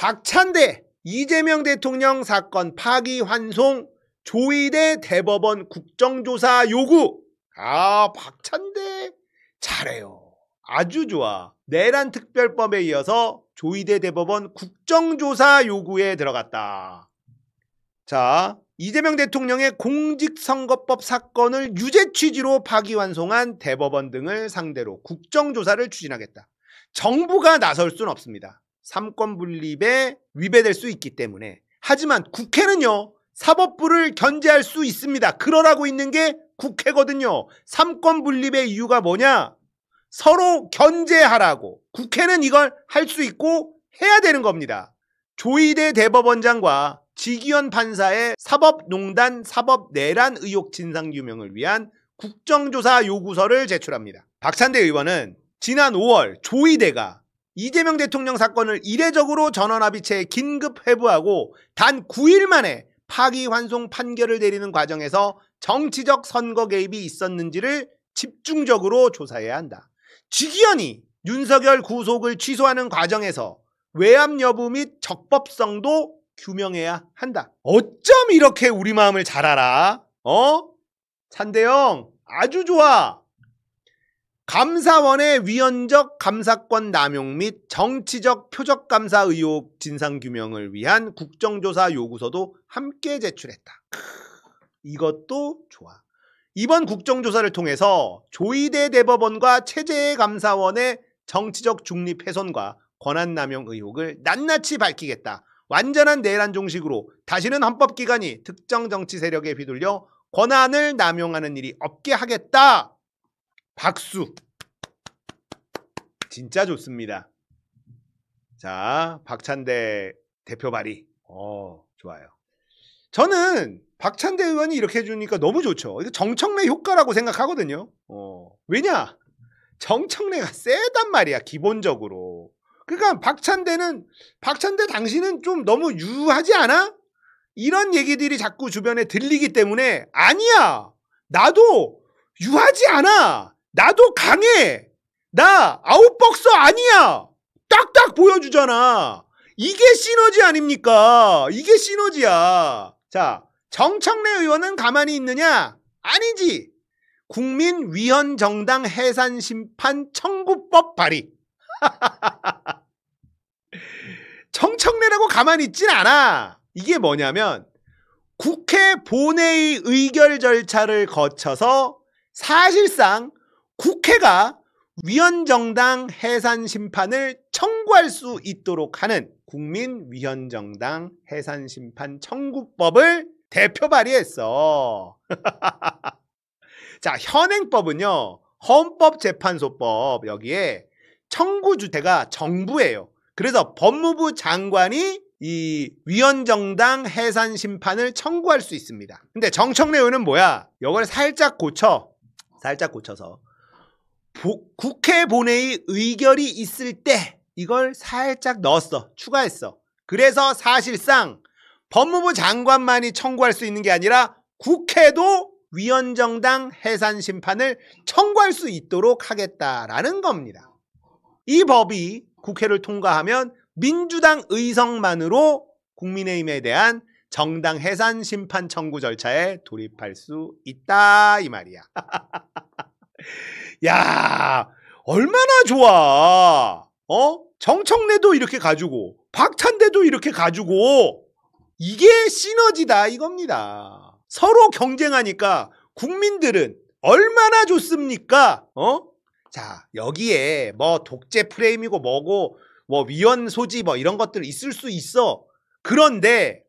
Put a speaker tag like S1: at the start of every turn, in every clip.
S1: 박찬대 이재명 대통령 사건 파기환송 조의대 대법원 국정조사 요구. 박찬대 잘해요. 아주 좋아. 내란 특별법에 이어서 조의대 대법원 국정조사 요구에 들어갔다. 자, 이재명 대통령의 공직선거법 사건을 유죄 취지로 파기환송한 대법원 등을 상대로 국정조사를 추진하겠다. 정부가 나설 수는 없습니다. 삼권 분립에 위배될 수 있기 때문에. 하지만 국회는요, 사법부를 견제할 수 있습니다. 그러라고 있는 게 국회거든요. 삼권 분립의 이유가 뭐냐? 서로 견제하라고. 국회는 이걸 할 수 있고 해야 되는 겁니다. 조의대 대법원장과 지기현 판사의 사법농단 사법내란 의혹 진상규명을 위한 국정조사 요구서를 제출합니다. 박찬대 의원은 지난 5월 조의대가 이재명 대통령 사건을 이례적으로 전원합의체에 긴급 회부하고 단 9일 만에 파기환송 판결을 내리는 과정에서 정치적 선거 개입이 있었는지를 집중적으로 조사해야 한다. 지기현이 윤석열 구속을 취소하는 과정에서 외압 여부 및 적법성도 규명해야 한다. 어쩜 이렇게 우리 마음을 잘 알아? 찬대형 아주 좋아. 감사원의 위헌적 감사권 남용 및 정치적 표적 감사 의혹 진상규명을 위한 국정조사 요구서도 함께 제출했다. 이것도 좋아. 이번 국정조사를 통해서 조의대 대법원과 체제감사원의 정치적 중립 훼손과 권한남용 의혹을 낱낱이 밝히겠다. 완전한 내란 종식으로 다시는 헌법기관이 특정 정치 세력에 휘둘려 권한을 남용하는 일이 없게 하겠다. 박수. 진짜 좋습니다. 자, 박찬대 대표 발의. 좋아요. 저는 박찬대 의원이 이렇게 해주니까 너무 좋죠. 이거 정청래 효과라고 생각하거든요. 왜냐? 정청래가 세단 말이야, 기본적으로. 그러니까 박찬대 당신은 좀 너무 유하지 않아? 이런 얘기들이 자꾸 주변에 들리기 때문에 아니야. 나도 유하지 않아. 나도 강해. 나 아웃박서 아니야. 딱딱 보여주잖아. 이게 시너지 아닙니까? 이게 시너지야. 자, 정청래 의원은 가만히 있느냐? 아니지. 국민위헌정당 해산심판 청구법 발의. 정청래라고 가만히 있진 않아. 이게 뭐냐면 국회 본회의 의결 절차를 거쳐서 사실상 국회가 위헌정당 해산심판을 청구할 수 있도록 하는 국민위헌정당 해산심판 청구법을 대표 발의했어. 자, 현행법은요, 헌법재판소법 여기에 청구 주체가 정부예요. 그래서 법무부 장관이 이 위헌정당 해산 심판을 청구할 수 있습니다. 근데 정청래 의원은 뭐야? 이걸 살짝 고쳐서 국회 본회의 의결이 있을 때 이걸 살짝 넣었어. 추가했어. 그래서 사실상 법무부 장관만이 청구할 수 있는 게 아니라 국회도 위헌정당 해산 심판을 청구할 수 있도록 하겠다라는 겁니다. 이 법이 국회를 통과하면 민주당 의석만으로 국민의힘에 대한 정당 해산 심판 청구 절차에 돌입할 수 있다 이 말이야. 야, 얼마나 좋아. 정청래도 이렇게 가지고 박찬대도 이렇게 가지고 이게 시너지다 이겁니다. 서로 경쟁하니까 국민들은 얼마나 좋습니까? 자, 여기에 뭐 독재 프레임이고 뭐고 뭐 위헌 소지 뭐 이런 것들 있을 수 있어. 그런데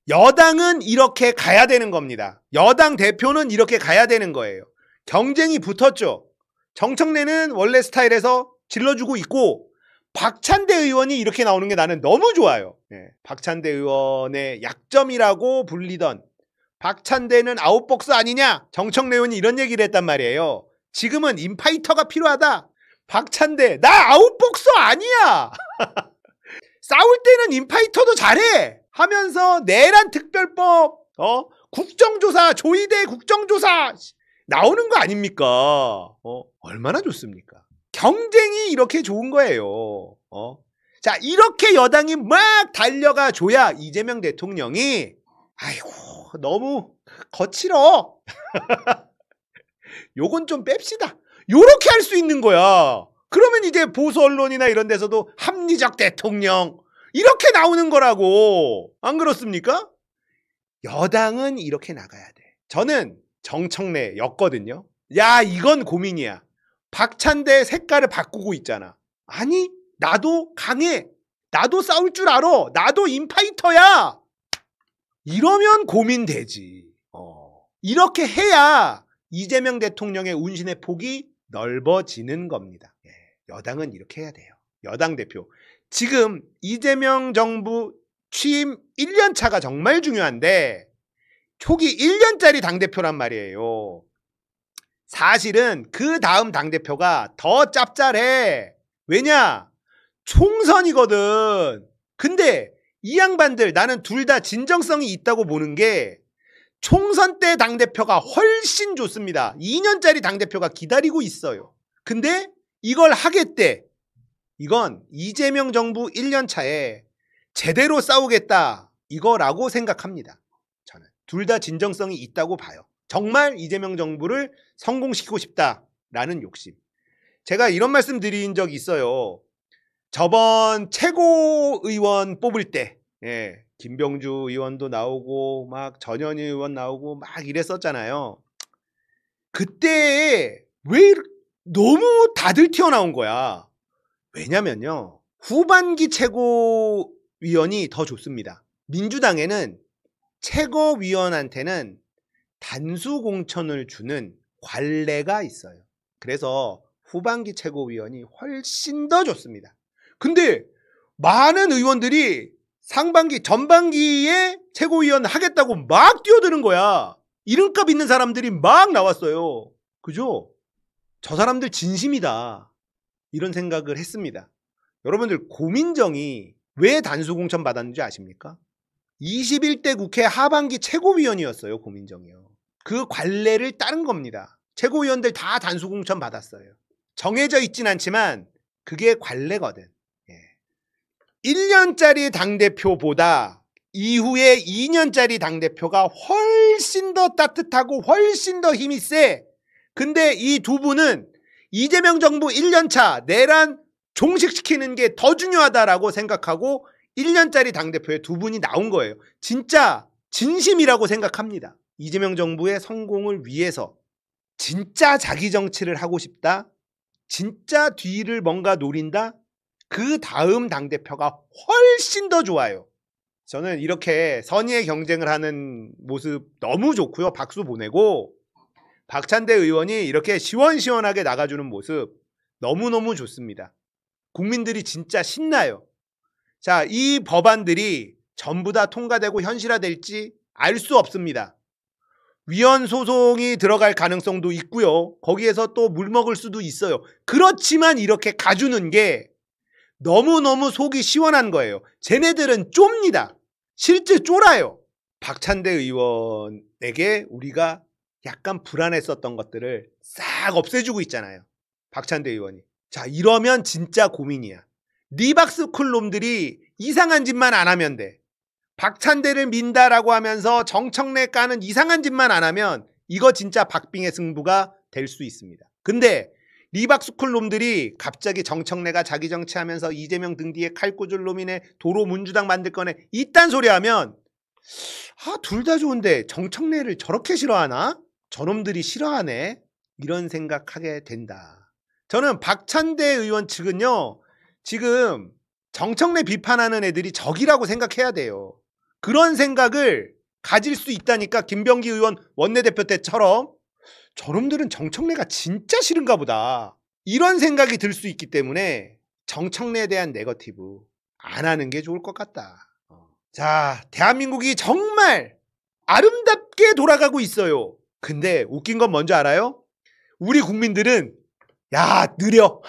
S1: 여당은 이렇게 가야 되는 겁니다. 여당 대표는 이렇게 가야 되는 거예요. 경쟁이 붙었죠. 정청래는 원래 스타일에서 질러주고 있고 박찬대 의원이 이렇게 나오는 게 나는 너무 좋아요. 박찬대 의원의 약점이라고 불리던 박찬대는 아웃복스 아니냐? 정청래 의원이 이런 얘기를 했단 말이에요. 지금은 인파이터가 필요하다. 박찬대, 나 아웃복서 아니야. 싸울 때는 인파이터도 잘해 하면서 내란 특별법, 국정조사, 조의대 국정조사 나오는 거 아닙니까? 얼마나 좋습니까? 경쟁이 이렇게 좋은 거예요. 자, 이렇게 여당이 막 달려가 줘야 이재명 대통령이 아이고 너무 거칠어. 요건 좀 뺍시다. 요렇게 할 수 있는 거야. 그러면 이제 보수 언론이나 이런 데서도 합리적 대통령 이렇게 나오는 거라고. 안 그렇습니까? 여당은 이렇게 나가야 돼. 저는 정청래였거든요. 야, 이건 고민이야. 박찬대 색깔을 바꾸고 있잖아. 아니, 나도 강해. 나도 싸울 줄 알아. 나도 인파이터야. 이러면 고민되지. 이렇게 해야 이재명 대통령의 운신의 폭이 넓어지는 겁니다. 여당은 이렇게 해야 돼요. 여당 대표. 지금 이재명 정부 취임 1년 차가 정말 중요한데 초기 1년짜리 당대표란 말이에요. 사실은 그 다음 당대표가 더 짭짤해. 왜냐? 총선이거든. 근데 이 양반들 나는 둘 다 진정성이 있다고 보는 게 총선 때 당대표가 훨씬 좋습니다. 2년짜리 당대표가 기다리고 있어요. 근데 이걸 하겠대. 이건 이재명 정부 1년 차에 제대로 싸우겠다. 이거라고 생각합니다. 저는 둘 다 진정성이 있다고 봐요. 정말 이재명 정부를 성공시키고 싶다라는 욕심. 제가 이런 말씀 드린 적이 있어요. 저번 최고의원 뽑을 때 김병주 의원도 나오고 막 전현희 의원 나오고 막 이랬었잖아요. 그때 왜 너무 다들 튀어나온 거야. 왜냐면요. 후반기 최고위원이 더 좋습니다. 민주당에는 최고위원한테는 단수 공천을 주는 관례가 있어요. 그래서 후반기 최고위원이 훨씬 더 좋습니다. 근데 많은 의원들이 상반기, 전반기에 최고위원 하겠다고 막 뛰어드는 거야. 이름값 있는 사람들이 막 나왔어요. 그죠? 저 사람들 진심이다. 이런 생각을 했습니다. 여러분들 고민정이 왜 단수 공천 받았는지 아십니까? 21대 국회 하반기 최고위원이었어요. 고민정이요. 그 관례를 따른 겁니다. 최고위원들 다 단수 공천 받았어요. 정해져 있진 않지만 그게 관례거든. 1년짜리 당대표보다 이후에 2년짜리 당대표가 훨씬 더 따뜻하고 훨씬 더 힘이 세. 근데 이 두 분은 이재명 정부 1년차 내란 종식시키는 게 더 중요하다라고 생각하고 1년짜리 당대표에 두 분이 나온 거예요. 진짜 진심이라고 생각합니다. 이재명 정부의 성공을 위해서 진짜 자기 정치를 하고 싶다. 진짜 뒤를 뭔가 노린다. 그 다음 당대표가 훨씬 더 좋아요. 저는 이렇게 선의의 경쟁을 하는 모습 너무 좋고요. 박수 보내고 박찬대 의원이 이렇게 시원시원하게 나가주는 모습 너무너무 좋습니다. 국민들이 진짜 신나요. 자, 이 법안들이 전부 다 통과되고 현실화될지 알 수 없습니다. 위헌 소송이 들어갈 가능성도 있고요. 거기에서 또 물먹을 수도 있어요. 그렇지만 이렇게 가주는 게 너무너무 속이 시원한 거예요. 쟤네들은 좁니다. 실제 쫄아요. 박찬대 의원에게 우리가 약간 불안했었던 것들을 싹 없애주고 있잖아요. 박찬대 의원이. 자, 이러면 진짜 고민이야. 리박스쿨 놈들이 이상한 짓만 안 하면 돼. 박찬대를 민다라고 하면서 정청래 까는 이상한 짓만 안 하면 이거 진짜 박빙의 승부가 될 수 있습니다. 근데 리박스쿨 놈들이 갑자기 정청래가 자기 정치하면서 이재명 등 뒤에 칼 꽂을 놈이네, 도로 문주당 만들 거네, 이딴 소리 하면 둘 다 좋은데 정청래를 저렇게 싫어하나? 저놈들이 싫어하네? 이런 생각하게 된다. 저는 박찬대 의원 측은요, 지금 정청래 비판하는 애들이 적이라고 생각해야 돼요. 그런 생각을 가질 수 있다니까. 김병기 의원 원내대표 때처럼 저놈들은 정청래가 진짜 싫은가 보다. 이런 생각이 들 수 있기 때문에 정청래에 대한 네거티브 안 하는 게 좋을 것 같다. 자, 대한민국이 정말 아름답게 돌아가고 있어요. 근데 웃긴 건 뭔지 알아요? 우리 국민들은 야, 느려.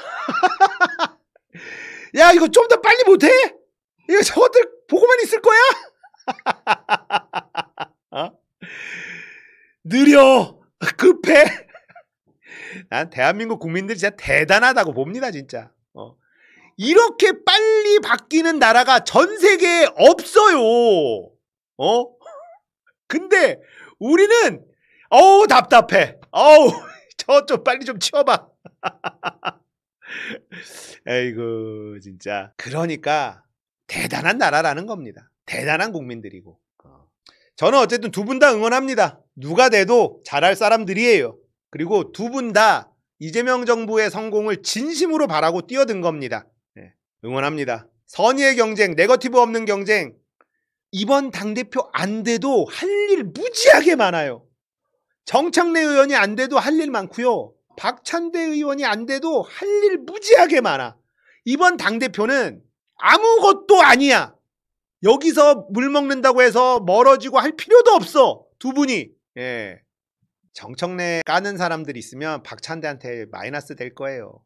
S1: 야, 이거 좀 더 빨리 못해? 이거 저것들 보고만 있을 거야? 느려. 급해. 난 대한민국 국민들 진짜 대단하다고 봅니다. 진짜. 이렇게 빨리 바뀌는 나라가 전 세계에 없어요. 근데 우리는 답답해. 저 좀 빨리 좀 치워봐. 에이구 진짜. 그러니까 대단한 나라라는 겁니다. 대단한 국민들이고. 저는 어쨌든 두 분 다 응원합니다. 누가 돼도 잘할 사람들이에요. 그리고 두 분 다 이재명 정부의 성공을 진심으로 바라고 뛰어든 겁니다. 네, 응원합니다. 선의의 경쟁, 네거티브 없는 경쟁. 이번 당대표 안 돼도 할 일 무지하게 많아요. 정청래 의원이 안 돼도 할 일 많고요. 박찬대 의원이 안 돼도 할 일 무지하게 많아. 이번 당대표는 아무것도 아니야. 여기서 물 먹는다고 해서 멀어지고 할 필요도 없어. 두 분이. 예. 정청래 까는 사람들 있으면 박찬대한테 마이너스 될 거예요.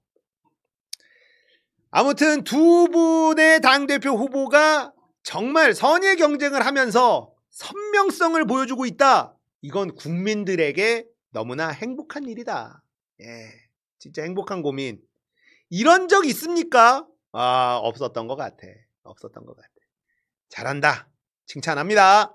S1: 아무튼 두 분의 당대표 후보가 정말 선의 경쟁을 하면서 선명성을 보여주고 있다. 이건 국민들에게 너무나 행복한 일이다. 예, 진짜 행복한 고민. 이런 적 있습니까? 없었던 것 같아. 없었던 것 같아. 잘한다. 칭찬합니다.